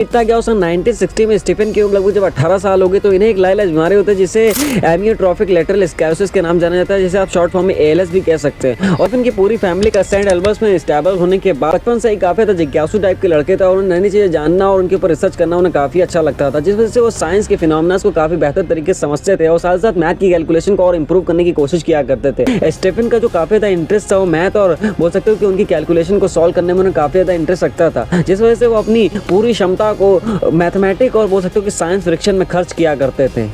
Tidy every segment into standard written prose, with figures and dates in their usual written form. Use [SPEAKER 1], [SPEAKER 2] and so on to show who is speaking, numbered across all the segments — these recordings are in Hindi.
[SPEAKER 1] इतना क्या उस 1960 में स्टीफन की उम्र लगभग जब 18 साल हो गई तो इन्हें एक लाइलाज बीमारी होती है जिसे एमियोट्रोफिक लेटरल स्क्लेरोसिस के नाम जाना जाता है, जिसे आप शॉर्ट फॉर्म में एएलएस भी कह सकते हैं। और इनकी पूरी फैमिली का सेंट एल्बर्ट्स में स्टेबल होने के बाद बचपन से ही काफी जिज्ञासु टाइप के लड़के थे और उन्हें नई चीजें जानना और उनके ऊपर रिसर्च करना उन्हें काफी अच्छा लगता था, जिस वजह से वो साइंस के फिनोमेनन्स को काफी बेहतर तरीके से समझते थे और साथ साथ मैथ की कैलकुलेशन को और इंप्रूव करने की कोशिश किया करते थे। स्टीफन का जो काफी ज्यादा इंटरेस्ट था वो मैथ और बोल सकते हो कि उनकी कैलकुलेशन को सॉल्व करने में उन्हें काफी ज्यादा इंटरेस्ट रखता था, जिस वजह से वो अपनी पूरी क्षमता को मैथमेटिक और बोल सकते हो कि साइंस फ्रिक्शन में खर्च किया करते थे।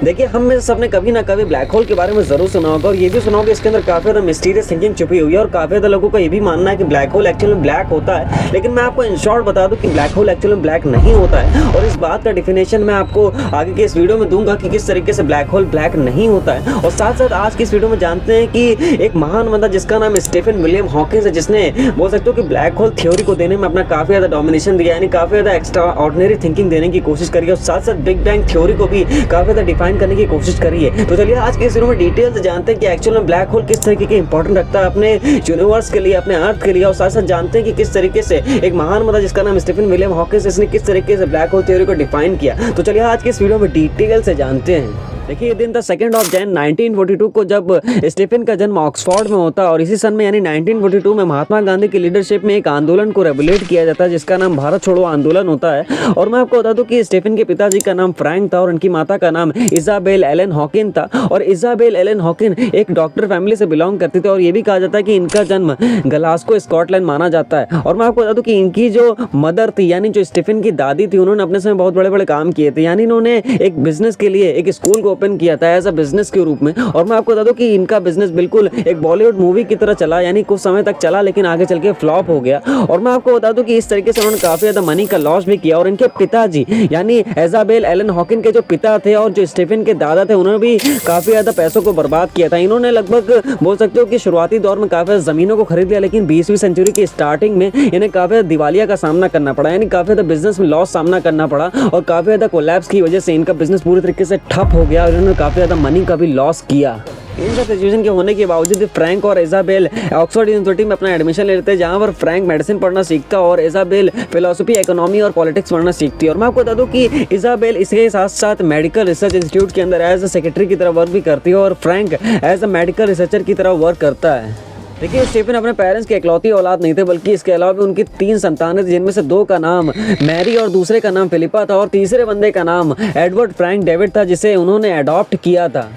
[SPEAKER 1] देखिए, हम में सबने कभी ना कभी ब्लैक होल के बारे में जरूर सुना होगा और ये भी सुना होगा इसके अंदर काफी ज्यादा मिस्टीरियस थिंकिंग छुपी हुई है और काफी ज्यादा लोगों का ये भी मानना है कि ब्लैक होल एक्चुअली में ब्लैक होता है। लेकिन मैं आपको इन शॉर्ट बता दूं कि ब्लैक होल एक्चुअली में ब्लैक नहीं होता है और इस बात का डिफिनेशन मैं आपको आगे के इस वीडियो में दूंगा कि किस तरीके से ब्लैक होल ब्लैक नहीं होता है। और साथ साथ आज की इस वीडियो में जानते हैं कि एक महान बंदा जिसका नाम स्टीफन विलियम हॉकिंस है, जिसने बोल सकते हो कि ब्लैक होल थ्योरी को देने में अपना काफी ज्यादा डोमिनेशन दिया, यानी काफी ज्यादा एक्स्ट्रा ऑर्डिनरी थिंकिंग देने की कोशिश करी और साथ साथ बिग बैंग थ्योरी को भी काफी ज्यादा डिफाइन करने की कोशिश करी है। तो चलिए आज के इस वीडियो में डिटेल से जानते हैं कि एक्चुअल में ब्लैक होल किस तरीके के इंपॉर्टेंट रखता है अपने यूनिवर्स के लिए, अपने अर्थ के लिए, और साथ साथ जानते हैं कि किस तरीके से एक महान बंदा जिसका नाम स्टीफन विलियम हॉकिंस, इसने किस तरीके से ब्लैक होल थ्योरी को डिफाइन किया। तो चलिए आज के इस वीडियो में डिटेल से जानते हैं। देखिए, ये दिन था 2 जनवरी 1942 को जब स्टीफन का जन्म ऑक्सफोर्ड में होता है और इसी सन में यानी 1942 में महात्मा गांधी की लीडरशिप में एक आंदोलन को रेगुलेट किया जाता है जिसका नाम भारत छोड़ो आंदोलन होता है। और मैं आपको बता दूं कि स्टीफन के पिताजी का नाम फ्रैंक था और उनकी माता का नाम इजाबेल एलन हॉकिन था और इजाबेल एलन हॉकिन एक डॉक्टर फैमिली से बिलोंग करती थी और ये भी कहा जाता है कि इनका जन्म ग्लासगो स्कॉटलैंड माना जाता है। और मैं आपको बता दूं कि इनकी जो मदर थी यानी जो स्टीफन की दादी थी, उन्होंने अपने समय बहुत बड़े बड़े काम किए थे, यानी इन्होंने एक बिजनेस के लिए एक स्कूल को ओपन किया था एज अ बिजनेस के रूप में। और मैं आपको बता दूं कि इनका बिजनेस बिल्कुल एक बॉलीवुड मूवी की तरह चला, यानी कुछ समय तक चला लेकिन आगे चल के फ्लॉप हो गया। और मैं आपको बता दूं कि इस तरीके से उन्होंने काफी ज्यादा मनी का लॉस भी किया और इनके पिताजी यानी इजाबेल एलन हॉकिन के जो पिता थे और जो स्टीफन के दादा थे, उन्होंने भी काफी ज्यादा पैसों को बर्बाद किया था। इन्होंने लगभग बोल सकते हो कि शुरुआती दौर में काफी ज्यादा जमीनों को खरीद लिया, लेकिन 20वीं सेंचुरी की स्टार्टिंग में इन्हें काफी ज्यादा दिवालिया का सामना करना पड़ा, यानी काफी ज्यादा बिजनेस में लॉस सामना करना पड़ा और काफी ज्यादा कोलैप्स की वजह से इनका बिजनेस पूरी तरीके से ठप हो गया और इन्होंने काफी ज्यादा मनी का भी लॉस किया। इन सब सिचुएशन के होने के बावजूद फ्रैंक और इजाबेल ऑक्सफोर्ड यूनिवर्सिटी में अपना एडमिशन ले लेते हैं, जहां पर फ्रैंक मेडिसिन पढ़ना सीखता और इजाबेल फिलोसफी, इकोनॉमी और पॉलिटिक्स पढ़ना सीखती है। और मैं आपको बता दूं कि इजाबेल इसके साथ साथ मेडिकल रिसर्च इंस्टीट्यूट के अंदर एज अ सेक्रेटरी की तरह वर्क भी करती है और Frank as a medical researcher की तरह वर्क करता है। देखिए, स्टीफन अपने पेरेंट्स के इकलौती औलाद नहीं थे, बल्कि इसके अलावा भी उनकी 3 संतानें थी, जिनमें से 2 का नाम मैरी और दूसरे का नाम फिलिपा था और तीसरे बंदे का नाम एडवर्ड फ्रैंक डेविड था, जिसे उन्होंने अडॉप्ट किया था।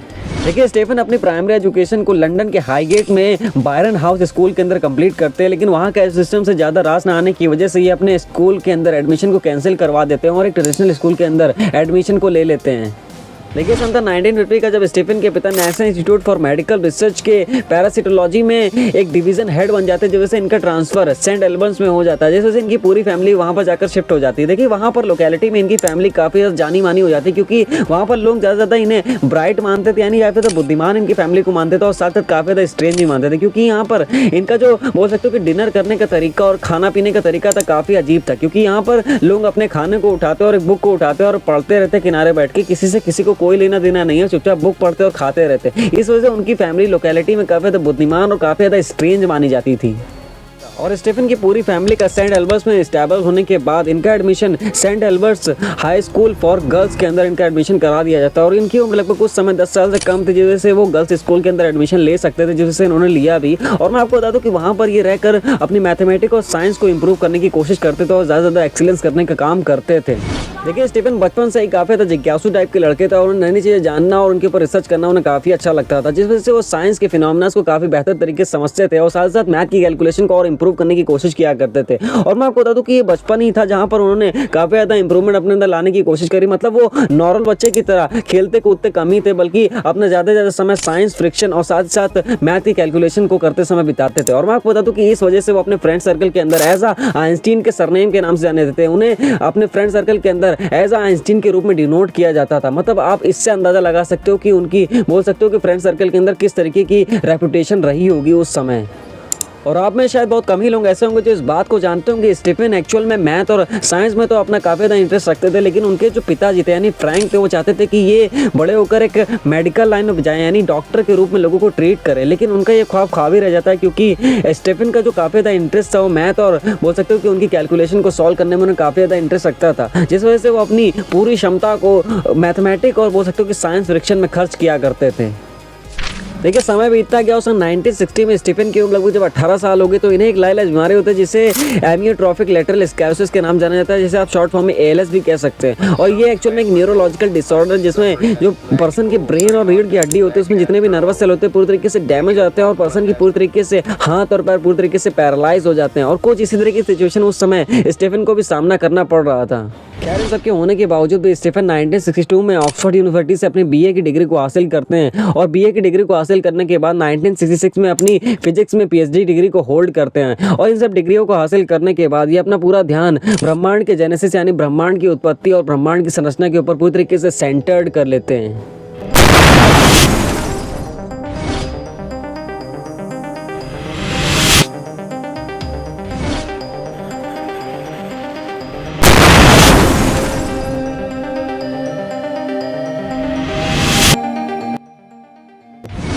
[SPEAKER 1] देखिए, स्टीफन अपनी प्राइमरी एजुकेशन को लंदन के हाईगेट में बायरन हाउस स्कूल के अंदर कंप्लीट करते हैं, लेकिन वहाँ के सिस्टम से ज़्यादा रास ना आने की वजह से ये अपने स्कूल के अंदर एडमिशन को कैंसिल करवा देते हैं और एक ट्रेडिशनल स्कूल के अंदर एडमिशन को ले लेते हैं। देखिए, सन था 1950 का जब स्टीफन के पिता national institute for medical research के पैरासिटोलॉजी में एक डिवीजन हेड बन जाते हैं, जिस वजह से इनका ट्रांसफर सेंट एल्बर्ट्स में हो जाता है, जिस वजह से इनकी पूरी फैमिली वहाँ पर जाकर शिफ्ट हो जाती है। देखिए, वहाँ पर लोकेलिटी में इनकी फैमिली काफ़ी जानी मानी हो जाती है, क्योंकि वहाँ पर लोग ज़्यादा ज़्यादा इन्हें ब्राइट मानते थे, यानी या फिर बुद्धिमान इनकी फैमिली को मानते थे और साथ साथ काफ़ी ज़्यादा स्ट्रेंज भी मानते थे, क्योंकि यहाँ पर इनका जो बोल सकते हो कि डिनर करने का तरीका और खाना पीने का तरीका था काफ़ी अजीब था, क्योंकि यहाँ पर लोग अपने खाने को उठाते और एक बुक को उठाते और पढ़ते रहते किनारे बैठ के, किसी से किसी को कोई लेना देना नहीं है, चुपचाप बुक पढ़ते और खाते रहते। इस वजह से उनकी फैमिली लोकेलिटी में काफी ज्यादा बुद्धिमान और काफी ज्यादा स्ट्रेंज मानी जाती थी। और स्टीफन की पूरी फैमिली का सेंट एल्बर्ट्स में स्टेबल होने के बाद इनका admission Saint Albert's high school for girls के अंदर इनका एडमिशन करा दिया जाता है और इनकी उम्र लगभग कुछ समय 10 साल से कम थी, जिससे से वो गर्ल्स स्कूल के अंदर एडमिशन ले सकते थे, जिससे इन्होंने लिया भी। और मैं आपको बता दूं कि वहाँ पर ये रहकर अपनी मैथमेटिक्स और साइंस को इंप्रूव करने की कोशिश करते थे और ज़्यादा ज़्यादा एक्सीलेंस करने का काम करते थे। देखिए, स्टीफन बचपन से ही काफ़ी ज़्यादा जिज्ञासु टाइप के लड़के थे और उन्हें नई चीज़ें जानना और उनके ऊपर रिसर्च करना उन्हें काफ़ी अच्छा लगता था, जिस वजह से वो साइंस के फिनोमेनन्स को काफ़ी बेहतर तरीके से समझते थे और साथ साथ मैथ की कैलकुलेशन को और इंप्रूव करने की कोशिश किया करते थे। और मैं आपको बता दूं कि ये बचपन ही था जहां पर उन्होंने काफी ज्यादा इंप्रूवमेंट अपने अंदर लाने की कोशिश करी, मतलब वो नॉर्मल बच्चे की तरह खेलते कूदते कम ही थे, बल्कि अपना ज्यादा से ज्यादा समय साइंस, फ्रिक्शन और साथ साथ मैथ की कैलकुलेशन को करते समय बिताते थे। और मैं आपको बता दूं कि इस वजह से वो अपने फ्रेंड सर्कल के अंदर एज आइंस्टीन के सरनेम के नाम से जाने देते हैं, उन्हें अपने फ्रेंड सर्कल के अंदर एज आइंस्टीन के रूप में डिनोट किया जाता था। मतलब आप इससे अंदाजा लगा सकते हो कि उनकी बोल सकते हो कि फ्रेंड सर्कल के अंदर किस तरीके की रेपुटेशन रही होगी उस समय। और आप में शायद बहुत कम ही लोग ऐसे होंगे जो इस बात को जानते होंगे स्टीफन एक्चुअल में मैथ और साइंस में तो अपना काफ़ी ज़्यादा इंटरेस्ट रखते थे, लेकिन उनके जो पिताजी थे यानी फ्रैंक थे, वो चाहते थे कि ये बड़े होकर एक मेडिकल लाइन में जाएं यानी डॉक्टर के रूप में लोगों को ट्रीट करें। लेकिन उनका ये ख्वाब ख्वाब ही रह जाता है, क्योंकि स्टीफन का जो काफ़ी ज़्यादा इंटरेस्ट था वो मैथ और बोल सकते हो कि उनकी कैलकुलेशन को सॉल्व करने में उन्हें काफ़ी ज़्यादा इंटरेस्ट रखता था, जिस वजह से वो अपनी पूरी क्षमता को मैथमेटिक और बोल सकते हो कि साइंस फ्रिक्शन में खर्च किया करते थे। देखिए समय बीतता गया और सन 1960 में स्टीफन की उम्र लगभग जब 18 साल हो गई तो इन्हें एक लाइलाज बीमारी होती है जिसे एमियोट्रोफिक लेटरल स्क्लेरोसिस के नाम जाना जाता है, जिसे आप शॉर्ट फॉर्म में ALS भी कह सकते हैं। और ये एक्चुअल में एक न्यूरोलॉजिकल डिसऑर्डर जिसमें जो पर्सन की ब्रेन और रीढ़ की हड्डी होती है उसमें जितने भी नर्वस सेल होते हैं पूरी तरीके से डैमेज हो जाते हैं और पर्सन की पूरी तरीके से हाथ और पैर पूरी तरीके से पैरालाइज हो जाते हैं। और कुछ इसी तरह की सिचुएशन उस समय स्टीफन को भी सामना करना पड़ रहा था। खैर इन सबके होने के बावजूद भी स्टीफन 1962 में ऑक्सफोर्ड यूनिवर्सिटी से अपनी BA की डिग्री को हासिल करते हैं और BA की डिग्री को हासिल करने के बाद 1966 में अपनी फिजिक्स में PhD डिग्री को होल्ड करते हैं। और इन सब डिग्रियों को हासिल करने के बाद ये अपना पूरा ध्यान ब्रह्मांड के जेनेसिस यानी ब्रह्मांड की उत्पत्ति और ब्रह्मांड की संरचना के ऊपर पूरी तरीके से सेंटर्ड कर लेते हैं।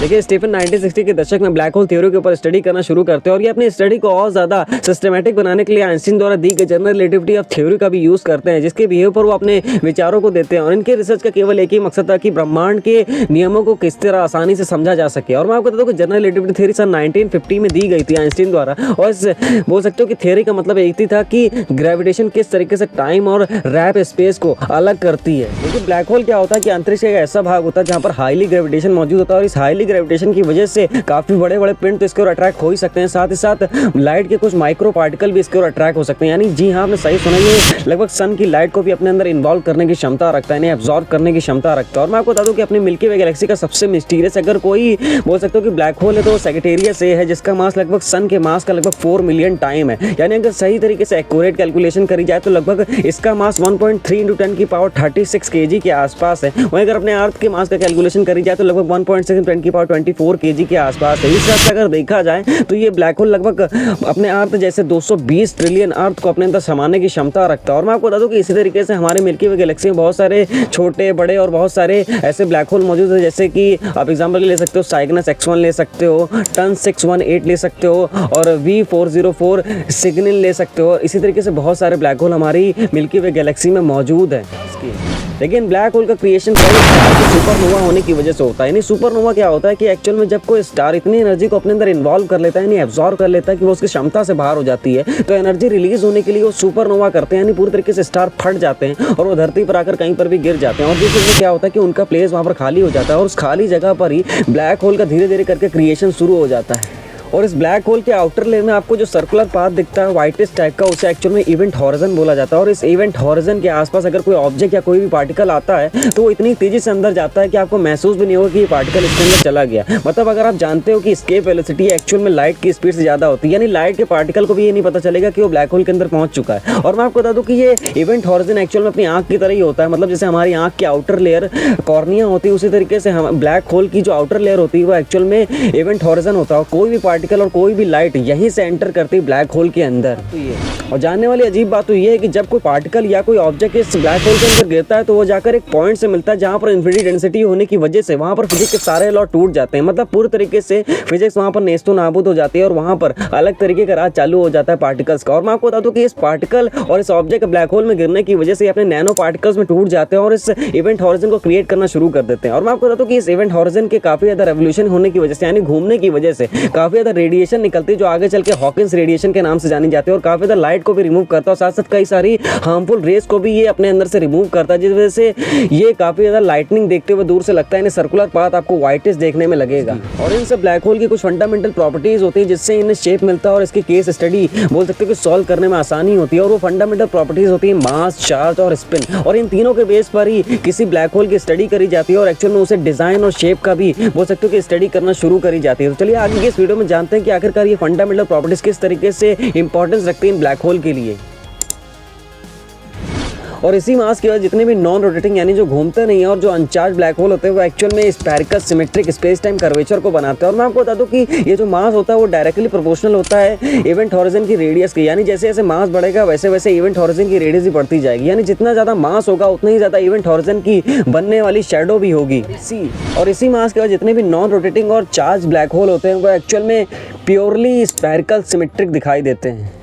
[SPEAKER 1] देखिए स्टीफन 1960 के दशक में ब्लैक होल थ्योरी के ऊपर स्टडी करना शुरू करते हैं और ये अपनी स्टडी को और ज़्यादा सिस्टमेटिक बनाने के लिए आइंस्टीन द्वारा दी गई जनरल रिलेटिविटी ऑफ थ्योरी का भी यूज़ करते हैं, जिसके बिहेव पर वो अपने विचारों को देते हैं। और इनके रिसर्च का केवल एक ही मकसद था कि ब्रह्मांड के नियमों को किस तरह आसानी से समझा जा सके। और मैं आपको बता दूं कि जनरल रिलेटिविटी थ्योरी सन 1950 में दी गई थी आइंस्टीन द्वारा, और इस बोल सकते हो कि थ्योरी का मतलब एक ही था कि ग्रेविटेशन किस तरीके से टाइम और रैप स्पेस को अलग करती है। लेकिन ब्लैक होल क्या होता है कि अंतरिक्ष का एक ऐसा भाग होता है जहाँ पर हाईली ग्रेविटेशन मौजूद होता है और इस हाईली ग्रेविटेशन की वजह से काफी बड़े बड़े पिंड तो इसके ओर अट्रैक्ट हो ही सकते हैं, साथ ही साथ लाइट के कुछ माइक्रो पार्टिकल भी इसके ओर अट्रैक्ट हो सकते हैं। यानी जी हाँ आपने सही सुना, ये लगभग सन की लाइट को भी अपने अंदर इन्वॉल्व करने की क्षमता रखता है, एब्जॉर्ब करने की क्षमता रखता है। और मैं आपको बता दूं कि अपनी मिल्की वे गैलेक्सी का सबसे मिस्टीरियस अगर कोई बोल सकते हो कि ब्लैक होल है तो सैजिटेरियस ए है, जिसका मास लगभग सन के मास का लगभग 4 मिलियन टाइम है। यानी अगर सही तरीके से एक्यूरेट कैलकुलेशन करी जाए तो लगभग इसका मास 1.3 × 10⁻36 kg के आसपास है। वहीं अगर अपने अर्थ के मास का कैलकुलेशन करी जाए तो लगभग 1.6 × 10⁻24 kg के आसपास है। इस हिसाब से अगर देखा जाए तो ये ब्लैक होल लगभग अपने अर्थ जैसे 220 ट्रिलियन अर्थ को अपने अंदर समाने की क्षमता रखता है। और मैं आपको बता दूं कि इसी तरीके से हमारे मिल्की वे गैलेक्सी में बहुत सारे छोटे बड़े और बहुत सारे ऐसे ब्लैक होल मौजूद है, जैसे कि आप एग्जांपल ले सकते हो साइग्नस X1 ले सकते हो, टन 618 ले सकते हो और V404 सिग्नल ले सकते हो। इसी तरीके से बहुत सारे ब्लैक होल हमारी मिल्की वे गैलेक्सी में मौजूद है। लेकिन ब्लैक होल का क्रिएशन सुपरनोवा होने की वजह से होता है। यानी सुपरनोवा क्या होता है कि एक्चुअल में जब कोई स्टार इतनी एनर्जी को अपने अंदर इन्वॉल्व कर लेता है, यानी एब्जॉर्ब कर लेता है कि वो उसकी क्षमता से बाहर हो जाती है, तो एनर्जी रिलीज होने के लिए वो सुपरनोवा करते हैं, यानी पूरी तरीके से स्टार फट जाते हैं और वो धरती पर आकर कहीं पर भी गिर जाते हैं। और जिस वजह से क्या होता है कि उनका प्लेस वहाँ पर खाली हो जाता है और उस खाली जगह पर ही ब्लैक होल का धीरे धीरे करके क्रिएशन शुरू हो जाता है। और इस ब्लैक होल के आउटर लेयर में आपको जो सर्कुलर पाथ दिखता है वाइटिश टाइप का, उसे एक्चुअल में इवेंट हॉरिजन बोला जाता है। और इस इवेंट हॉरिजन के आसपास अगर कोई ऑब्जेक्ट या कोई भी पार्टिकल आता है तो वो इतनी तेजी से अंदर जाता है कि आपको महसूस भी नहीं होगा कि ये पार्टिकल इसके अंदर चला गया। मतलब अगर आप जानते हो कि एस्केप वेलोसिटी एक्चुअल में लाइट की स्पीड से ज़्यादा होती है, यानी लाइट के पार्टिकल को भी ये नहीं पता चलेगा कि वो ब्लैक होल के अंदर पहुंच चुका है। और मैं आपको बता दूं कि ये इवेंट हॉरिजन एक्चुअल में अपनी आँख की तरह ही होता है। मतलब जैसे हमारी आँख की आउटर लेयर कॉर्निया होती है, उसी तरीके से हम ब्लैक होल की जो आउटर लेयर होती है वो एक्चुअल में इवेंट हॉरिजन होता है। कोई भी पार्टिकल और कोई भी यहीं से एंटर करती है ब्लैक होल के अंदर। तो ये और जानने वाली अजीब बात तो ये है कि जब कोई पार्टिकल या कोई ऑब्जेक्ट इस ब्लैक होल के अंदर गिरता है तो वो जाकर एक पॉइंट से मिलता है जहां पर इन्फिनिटी डेंसिटी होने की वजह से वहां पर फिजिक्स के सारे लॉ टूट जाते हैं। मतलब पूरी तरीके से फिजिक्स वहां पर नेस्तो नाबूद हो जाती है और वहां पर अलग तरीके का राज चालू हो जाता है पार्टिकल्स का। और मैं आपको बता दूं कि इस पार्टिकल और इस ऑब्जेक्ट ब्लैक होल में गिरने की वजह से अपने नैनो पार्टिकल्स में टूट जाते हैं और इस इवेंट हॉरिजन को क्रिएट करना शुरू कर देते हैं। और मैं आपको बता दूं कि इस इवेंट हॉरिजन के काफी ज्यादा रेवोल्यूशन होने की वजह से यानी घूमने की वजह से काफी ज्यादा रेडिएशन निकलती है जो आगे चल के हॉकिंस रेडिएशन के नाम से जानी जाती है और काफी ज्यादा लाइट को भी रिमूव करता है और साथ साथ कई सारी हार्मफुल रेस को भी ये अपने अंदर से रिमूव करता है, जिस वजह से ये काफी ज्यादा लाइटनिंग देखते हुए दूर से लगता है। इन्हें सर्कुलर पाथ आपको व्हाइटिश देखने में लगेगा। और इन सब ब्लैक होल की कुछ फंडामेंटल प्रॉपर्टीज होती है जिससे इन्हें शेप मिलता है और इसकी केस स्टडी बोल सकते हो कि सॉल्व करने में आसानी होती है। और वो फंडामेंटल प्रॉपर्टीज होती है मास, चार्ज और स्पिन। और इन तीनों के बेस पर ही किसी ब्लैक होल की स्टडी करी जाती है और एक्चुअल में उसे डिजाइन और शेप का भी बोल सकते हो कि स्टडी करना शुरू करी जाती है। तो चलिए आगे के इस वीडियो में जानते हैं कि आखिरकार ये फंडामेंटल प्रॉपर्टीज किस तरीके से इंपॉर्टेंस रखती है इन ब्लैक होल के लिए। और इसी मास की वजह जितने भी नॉन रोटेटिंग यानी जो घूमते नहीं है और जो अनचार्ज ब्लैक होल होते हैं वो एक्चुअल में spherical symmetric space time curvature को बनाते हैं। और मैं आपको बता दूं कि ये जो मास होता है वो डायरेक्टली प्रोपोर्शनल होता है इवेंट हॉरिजन की रेडियस की, यानी जैसे जैसे मास बढ़ेगा वैसे वैसे इवेंट हॉरिजन की रेडियस भी बढ़ती जाएगी, यानी जितना ज़्यादा मास होगा उतना ही ज़्यादा इवेंट हॉरिजन की बनने वाली शेडो भी होगी। इसी मास के वजह जितने भी नॉन रोटेटिंग और चार्ज ब्लैक होल होते हैं वो एक्चुअल में प्योरली स्फेरिकल सिमेट्रिक दिखाई देते हैं।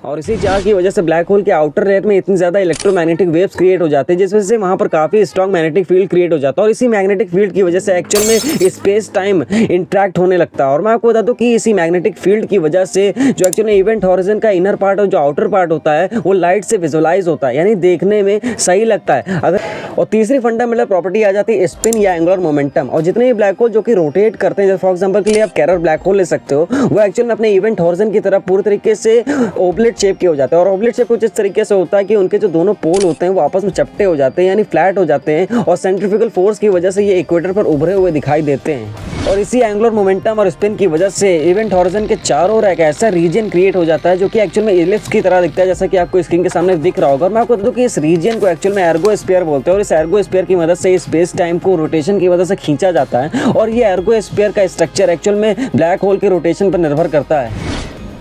[SPEAKER 1] और इसी चार्ज की वजह से ब्लैक होल के आउटर लेयर में इतनी ज़्यादा इलेक्ट्रोमैग्नेटिक वेव्स क्रिएट हो जाते हैं जिस वजह से वहाँ पर काफ़ी स्ट्रॉन्ग मैग्नेटिक फील्ड क्रिएट हो जाता है। और इसी मैग्नेटिक फील्ड की वजह से एक्चुअल में स्पेस टाइम इंट्रैक्ट होने लगता है। और मैं आपको बता दूँ कि इसी मैग्नेटिक फील्ड की वजह से जो एक्चुअल में इवेंट हॉरिजन का इनर पार्ट और जो आउटर पार्ट होता है वो लाइट से विजुअलाइज होता है, यानी देखने में सही लगता है। अगर और तीसरी फंडामेंटल प्रॉपर्टी आ जाती है स्पिन या एंगुलर मोमेंटम। और जितने भी ब्लैक होल जो कि रोटेट करते हैं, जैसे फॉर एग्जांपल के लिए आप कैरर ब्लैक होल ले सकते हो, वो एक्चुअल में अपने इवेंट हॉरिजन की तरफ पूरी तरीके से ओवलेट शेप के हो जाते हैं। और ओवलेट शेप कुछ इस तरीके से होता है कि उनके जो दोनों पोल होते हैं वो आपस में चपटे हो जाते हैं, यानी फ्लैट हो जाते हैं, और सेंट्रीफ्यूगल फोर्स की वजह से ये इक्वेटर पर उभरे हुए दिखाई देते हैं। और इसी एंगुलर मोमेंटम और स्पिन की वजह से इवेंट हॉरिजन के चारों ओर एक ऐसा रीजन क्रिएट हो जाता है जो कि एक्चुअल में इलिप्स की तरह दिखता है, जैसा कि आपको स्क्रीन के सामने दिख रहा होगा। और मैं आपको बता दूं कि इस रीजन को एक्चुअल में एर्गोस्फीयर बोलते हैं। और इस एर्गोस्फीयर की मदद से स्पेस टाइम को रोटेशन की वजह से खींचा जाता है। और ये एर्गोस्फीयर का स्ट्रक्चर एक्चुअल में ब्लैक होल के रोटेशन पर निर्भर करता है।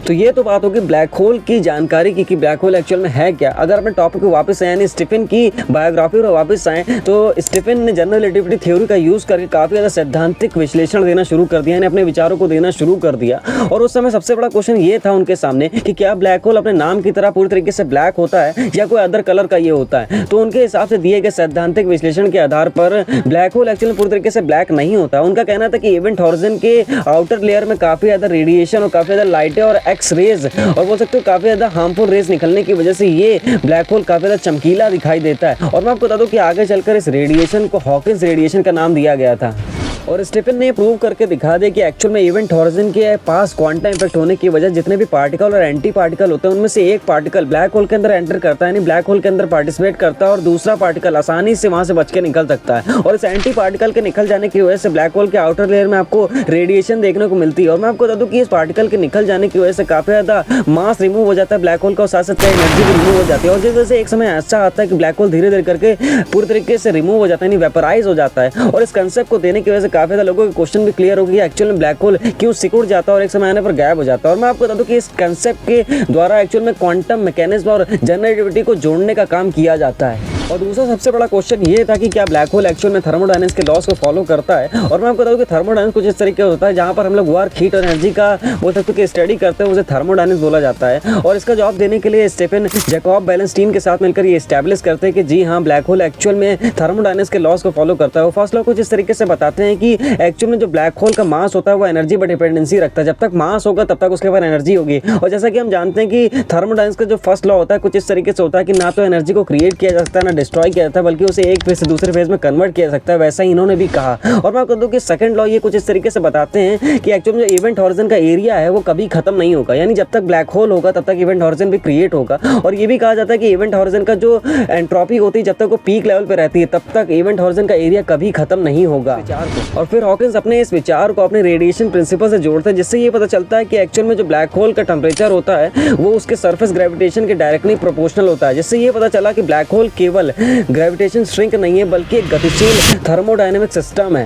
[SPEAKER 1] तो ये तो बात होगी ब्लैक होल की जानकारी की कि ब्लैक होल एक्चुअल में है क्या। अगर अपने टॉपिक पे वापस आए यानी स्टीफन की बायोग्राफी पर वापस आए तो स्टीफन ने जनरल रिलेटिविटी थ्योरी का यूज़ करके काफ़ी ज़्यादा सैद्धांतिक विश्लेषण देना शुरू कर दिया, यानी अपने विचारों को देना शुरू कर दिया। और उस समय सबसे बड़ा क्वेश्चन ये था उनके सामने कि क्या ब्लैक होल अपने नाम की तरह पूरी तरीके से ब्लैक होता है या कोई अदर कलर का ये होता है। तो उनके हिसाब से दिए गए सैद्धांतिक विश्लेषण के आधार पर ब्लैक होल एक्चुअली पूरी तरीके से ब्लैक नहीं होता। उनका कहना था कि इवेंट हॉरिजन के आउटर लेयर में काफ़ी ज़्यादा रेडिएशन और काफ़ी ज़्यादा लाइटें और एक्स रेज और बोल सकते हो काफ़ी ज़्यादा हार्मफुल रेस निकलने की वजह से ये ब्लैक होल काफ़ी ज़्यादा चमकीला दिखाई देता है। और मैं आपको बता दूं कि आगे चलकर इस रेडिएशन को हॉकिंस रेडिएशन का नाम दिया गया था। और स्टीफन ने प्रूव करके दिखा दिया कि एक्चुअल में इवेंट हॉरिजन के पास क्वांटम इफेक्ट होने की वजह जितने भी पार्टिकल और एंटी पार्टिकल होते हैं उनमें से एक पार्टिकल ब्लैक होल के अंदर एंटर करता है, यानी ब्लैक होल के अंदर पार्टिसिपेट करता है, और दूसरा पार्टिकल आसानी से वहां से बच के निकल सकता है। और इस एंटी पार्टिकल के निकल जाने की वजह से ब्लैक होल के आउटर लेयर में आपको रेडिएशन देखने को मिलती है। और मैं आपको बता दूं कि इस पार्टिकल के निकल जाने की वजह से काफ़ी ज़्यादा मास रिमूव हो जाता है ब्लैक होल का, और साथ साथ एनर्जी भी रिमूव हो जाती है। और जिस वजह से एक समय ऐसा आता है कि ब्लैक होल धीरे धीरे करके पूरी तरीके से रिमूव हो जाता है, यानी वेपराइज हो जाता है। और इस कंसेप्ट को देने की वजह से काफ़ी ज़्यादा लोगों के क्वेश्चन भी क्लियर हो गया एक्चुअल में ब्लैक होल क्यों सिकुड़ जाता है और एक समय आने पर गायब हो जाता है। और मैं आपको बता दूं कि इस कंसेप्ट के द्वारा एक्चुअल में क्वांटम मैकेनिज्म और जनरल रिलेटिविटी को जोड़ने का काम किया जाता है। और दूसरा सबसे बड़ा क्वेश्चन ये था कि क्या ब्लैक होल एक्चुअल में थर्मोडायनेमिक्स के लॉस को फॉलो करता है। और मैं आपको बताऊं कि थर्मोडायनेमिक्स कुछ इस तरीके होता है जहां पर हम लोग वर्क, हीट और एनर्जी का बोल सकते कि स्टडी करते हैं, उसे थर्मोडायनेमिक्स बोला जाता है। और इसका जवाब देने के लिए स्टीफन जैकब बैलेंस्टीन के साथ मिलकर ये एस्टैब्लिश करते हैं कि जी हाँ, ब्लैक होल एक्चुअल में थर्मोडायनेमिक्स के लॉस को फॉलो करता है। वो फर्स्ट लॉ कुछ इस तरीके से बताते हैं कि एक्चुअल में जो ब्लैक होल का मास होता है वो एनर्जी पर डिपेंडेंसी रखता है। जब तक मास होगा तब तक उसके पास एनर्जी होगी। और जैसा कि हम जानते हैं कि थर्मोडायनेमिक्स का जो फर्स्ट लॉ होता है कुछ इस तरीके से होता है कि ना तो एनर्जी को क्रिएट किया जा सकता है ना डिस्ट्रॉय किया जाता है, बल्कि उसे एक फेज से दूसरे फेज में कन्वर्ट किया जा सकता है। वैसा ही इन्होंने भी कहा। और मैं आपको दूं कि सेकंड लॉ ये कुछ इस तरीके से बताते हैं कि एक्चुअल में जो इवेंट हॉरिजन का एरिया है वो कभी खत्म नहीं होगा, यानी जब तक ब्लैक होल होगा तब तक इवेंट हॉरिजन भी क्रिएट होगा। और ये भी कहा जाता है कि इवेंट हॉरिजन का जो एंट्रोपी होती है जब तक वो पीक लेवल पे रहती है तब तक इवेंट हॉरिजन का एरिया कभी खत्म नहीं होगा। और फिर हॉकिंस अपने इस विचार को अपने रेडिएशन प्रिंसिपल से जोड़ते हैं, जिससे ये पता चलता है कि एक्चुअल में जो ब्लैक होल का टेम्परेचर होता है वो उसके सरफेस ग्रेविटेशन के डायरेक्टली प्रोपोर्शनल होता है। जिससे ये पता चला कि ब्लैक होल केवल ग्रेविटेशन श्रिंक नहीं है बल्कि एक गतिशील थर्मोडायनेमिक सिस्टम है।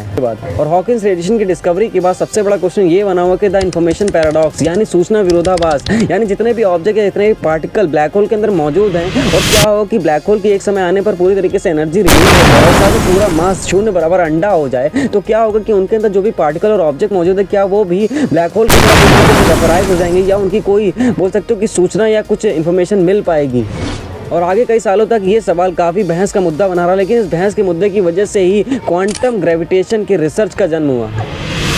[SPEAKER 1] और हॉकिंस रेडिएशन की डिस्कवरी के बाद सबसे बड़ा क्वेश्चन ये बना हुआ कि द इंफॉर्मेशन पैराडॉक्स यानी सूचना विरोधाभास, यानी जितने भी ऑब्जेक्ट या जितने भी पार्टिकल ब्लैक होल के अंदर मौजूद हैं और क्या हो कि ब्लैक होल की एक समय आने पर पूरी तरीके से एनर्जी रिलीज हो जाए और साथ पूरा मास शून्य बराबर अंडा हो जाए, तो क्या होगा कि उनके अंदर जो भी पार्टिकल और ऑब्जेक्ट मौजूद है क्या वो भी ब्लैक होल की तरह वेपराइज हो जाएंगे या उनकी कोई बोल सकते हो कि सूचना या कुछ इन्फॉर्मेशन मिल पाएगी। और आगे कई सालों तक ये सवाल काफ़ी बहस का मुद्दा बना रहा, लेकिन इस बहस के मुद्दे की वजह से ही क्वांटम ग्रेविटेशन के रिसर्च का जन्म हुआ।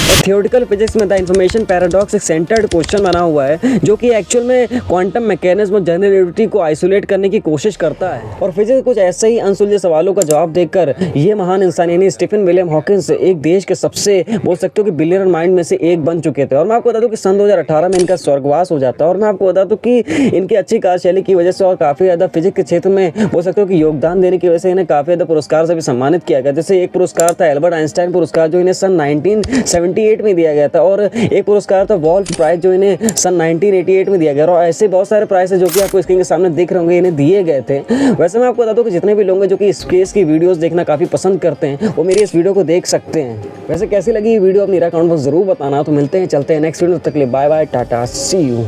[SPEAKER 1] और थियोरेटिकल फिजिक्स में द इंफॉर्मेशन पैराडॉक्स एक सेंटर्ड क्वेश्चन बना हुआ है जो कि एक्चुअल में क्वांटम मैकेनिज्म और जनरल रिलेटिविटी को आइसोलेट करने की कोशिश करता है। और फिजिक्स कुछ ऐसे ही अनसुलझे सवालों का जवाब देकर ये महान इंसान यानी स्टीफन विलियम हॉकिंस एक देश के सबसे बोल सकते हो कि बिलियनर माइंड में से एक बन चुके थे। और मैं आपको बता दूं कि सन 2018 में इनका स्वर्गवास हो जाता है। और मैं आपको बता दूं कि इनकी अच्छी कार्यशैली की वजह से और काफ़ी ज़्यादा फिजिक्स के क्षेत्र में बोल सकते हो कि योगदान देने की वजह से इन्हें काफ़ी ज़्यादा पुरस्कार से भी सम्मानित किया गया। जैसे एक पुरस्कार था एल्बर्ट आइंस्टाइन पुरस्कार जो इन्हें सन 1970 1978 में दिया गया था, और एक पुरस्कार था वॉल्फ प्राइज जो इन्हें सन 1988 में दिया गया। और ऐसे बहुत सारे प्राइज है जो कि आपको स्क्रीन के सामने दिख रहे होंगे, इन्हें दिए गए थे। वैसे मैं आपको बता दूं कि जितने भी लोग हैं जो कि स्पेस की वीडियोस देखना काफ़ी पसंद करते हैं, वो मेरी इस वीडियो को देख सकते हैं। वैसे कैसी लगी ये वीडियो, अपनी राय कमेंट बॉक्स जरूर बताना। तो मिलते हैं, चलते हैं नेक्स्ट वीडियो, तक के लिए bye bye, tata, see you.